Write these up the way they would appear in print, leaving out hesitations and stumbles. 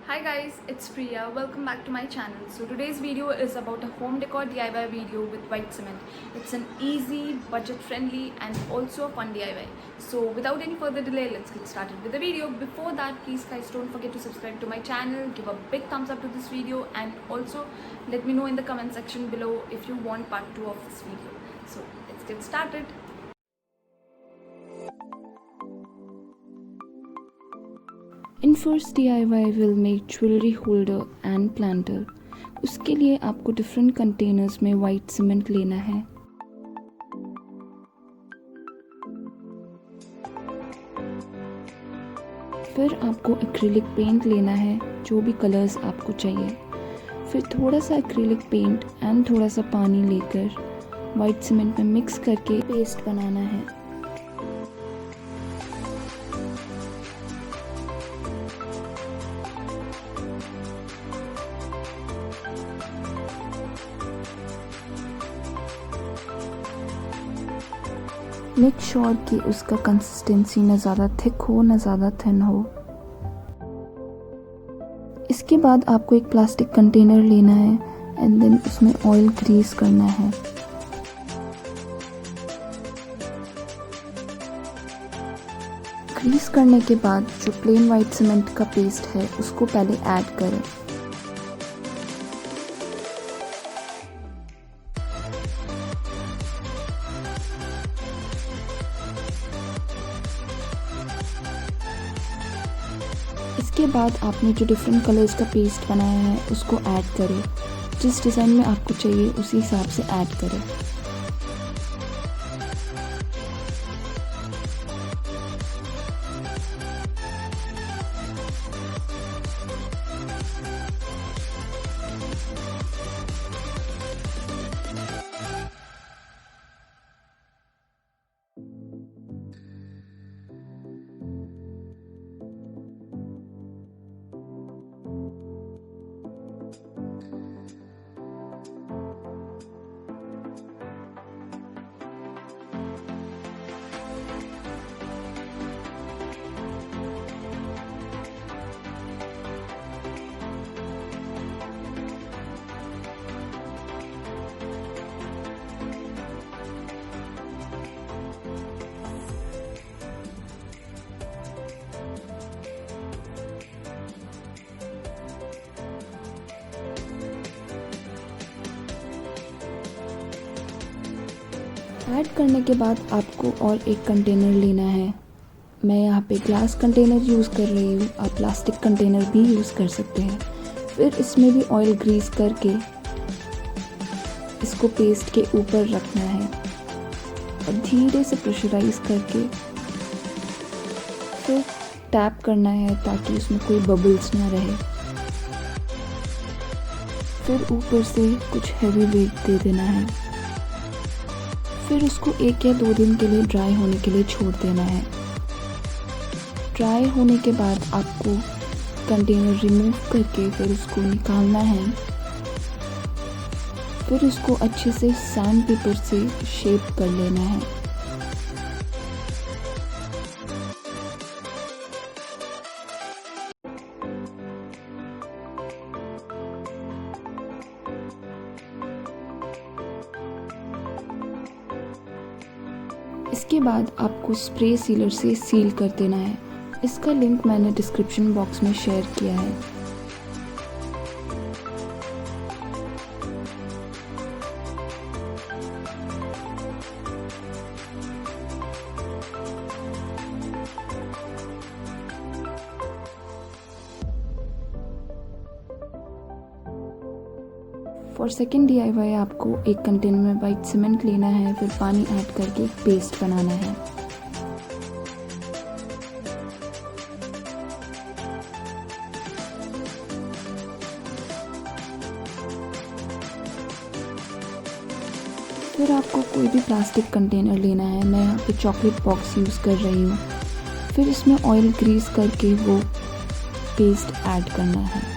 Hi guys, it's Priya. Welcome back to my channel. So today's video is about a home decor DIY video with white cement. It's an easy, budget friendly and also a fun DIY. So without any further delay, let's get started with the video. Before that, please guys don't forget to subscribe to my channel, give a big thumbs up to this video and also let me know in the comment section below if you want part 2 of this video. So let's get started. In first DIY will make jewelry holder and planter. उसके लिए आपको different containers में white cement लेना है। फिर आपको acrylic paint लेना है, जो भी कलर्स आपको चाहिए। फिर थोड़ा सा एक्रिलिक पेंट एंड थोड़ा सा पानी लेकर वाइट सीमेंट में मिक्स करके पेस्ट बनाना है। मेक श्योर कि उसका कंसिस्टेंसी न ज़्यादा थिक हो न ज़्यादा थिन हो। इसके बाद आपको एक प्लास्टिक कंटेनर लेना है एंड देन उसमें ऑयल ग्रीस करना है। ग्रीस करने के बाद जो प्लेन वाइट सीमेंट का पेस्ट है उसको पहले ऐड करें। इसके बाद आपने जो डिफरेंट कलर्स का पेस्ट बनाया है उसको ऐड करें। जिस डिज़ाइन में आपको चाहिए उसी हिसाब से ऐड करें। ऐड करने के बाद आपको और एक कंटेनर लेना है। मैं यहाँ पे ग्लास कंटेनर यूज़ कर रही हूँ, आप प्लास्टिक कंटेनर भी यूज़ कर सकते हैं। फिर इसमें भी ऑयल ग्रीस करके इसको पेस्ट के ऊपर रखना है और धीरे से प्रेशराइज करके फिर टैप करना है ताकि उसमें कोई बबल्स ना रहे। फिर ऊपर से कुछ हैवी वेट दे देना है। फिर उसको 1 या 2 दिन के लिए ड्राई होने के लिए छोड़ देना है। ड्राई होने के बाद आपको कंटेनर रिमूव करके फिर उसको निकालना है। फिर उसको अच्छे से सैंड पेपर से शेप कर लेना है। इसके बाद आपको स्प्रे सीलर से सील कर देना है। इसका लिंक मैंने डिस्क्रिप्शन बॉक्स में शेयर किया है। फॉर सेकेंड DIY आपको एक कंटेनर में वाइट सीमेंट लेना है, फिर पानी ऐड करके एक पेस्ट बनाना है। फिर आपको कोई भी प्लास्टिक कंटेनर लेना है। मैं यहाँ पे चॉकलेट बॉक्स यूज़ कर रही हूँ। फिर इसमें ऑयल ग्रीस करके वो पेस्ट ऐड करना है।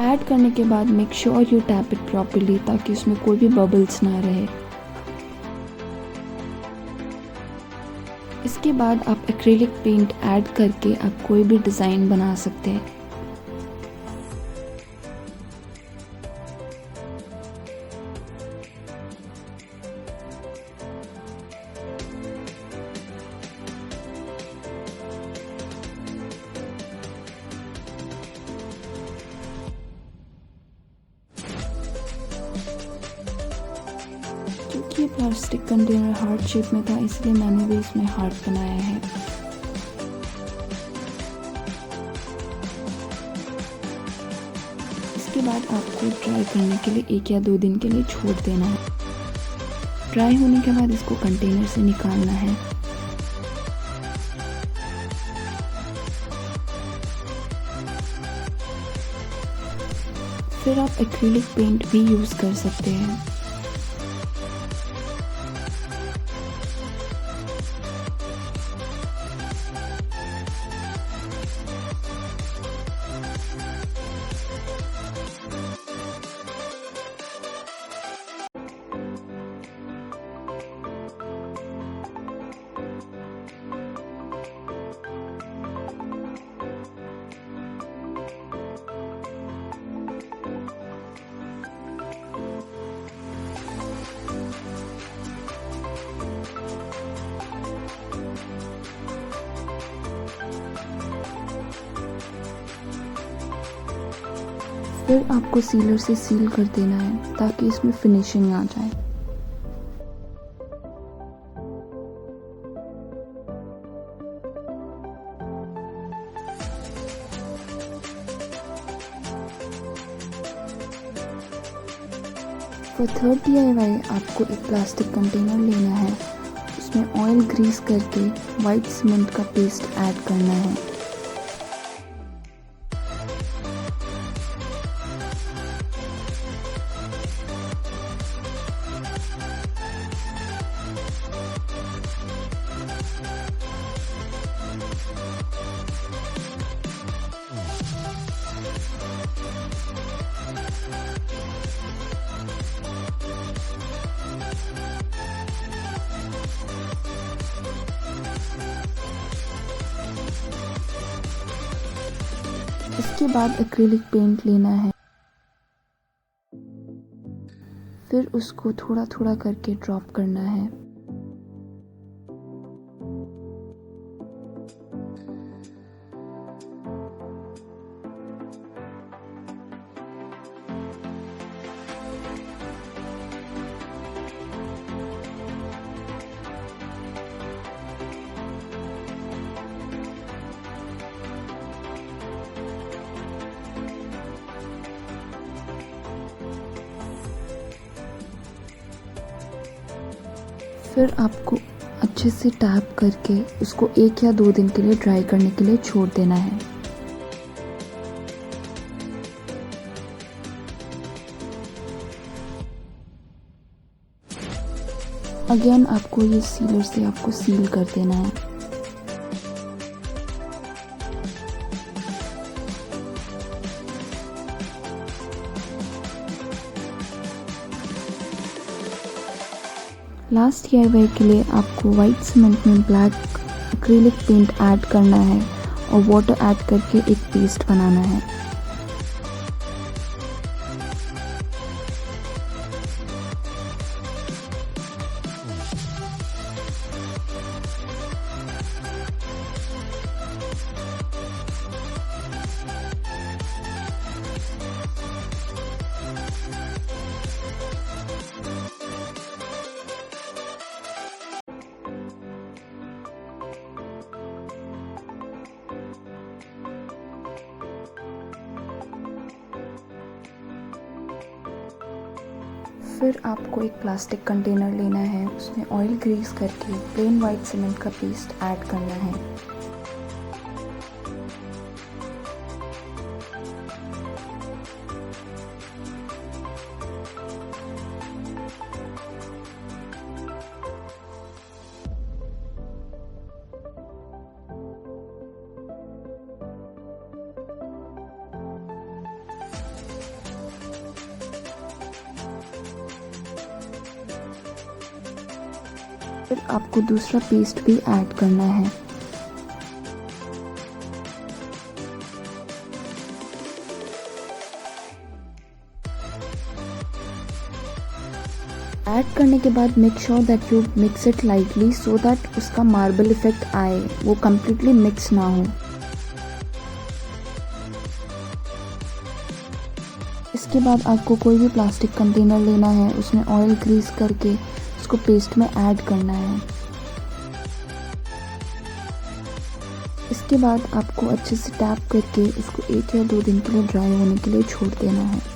ऐड करने के बाद make sure you tap it properly ताकि उसमें कोई भी बबल्स ना रहे। इसके बाद आप एक्रेलिक पेंट ऐड करके आप कोई भी डिज़ाइन बना सकते हैं। क्योंकि ये प्लास्टिक कंटेनर हार्ट शेप में था इसलिए मैंने भी इसमें हार्ट बनाया है। इसके बाद आपको ड्राई करने के लिए 1 या 2 दिन के लिए छोड़ देना है। ड्राई होने के बाद इसको कंटेनर से निकालना है। फिर आप एक्रिलिक पेंट भी यूज़ कर सकते हैं। फिर आपको सीलर से सील कर देना है ताकि इसमें फिनिशिंग आ जाए। फॉर थर्ड DIY आपको एक प्लास्टिक कंटेनर लेना है। उसमें ऑयल ग्रीस करके वाइट सीमेंट का पेस्ट ऐड करना है। इसके बाद एक्रिलिक पेंट लेना है। फिर उसको थोड़ा थोड़ा करके ड्रॉप करना है। फिर आपको अच्छे से टैप करके उसको 1 या 2 दिन के लिए ड्राई करने के लिए छोड़ देना है। अगेन आपको ये सीलर से आपको सील कर देना है। लास्ट DIY के लिए आपको वाइट सीमेंट में ब्लैक एक्रिलिक पेंट ऐड करना है और वाटर ऐड करके एक पेस्ट बनाना है। फिर आपको एक प्लास्टिक कंटेनर लेना है। उसमें ऑयल ग्रीस करके प्लेन वाइट सीमेंट का पेस्ट ऐड करना है। फिर आपको दूसरा पेस्ट भी ऐड करना है। ऐड करने के बाद make sure that you mix it lightly so that उसका मार्बल इफेक्ट आए, वो कम्प्लीटली मिक्स ना हो। इसके बाद आपको कोई भी प्लास्टिक कंटेनर लेना है, उसमें ऑयल ग्रीस करके उसको पेस्ट में ऐड करना है। इसके बाद आपको अच्छे से टैप करके उसको 1 या 2 दिन के लिए ड्राई होने के लिए छोड़ देना है।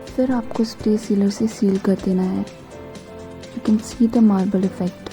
फिर आपको स्प्रे सीलर से सील कर देना है। You can see the marble effect.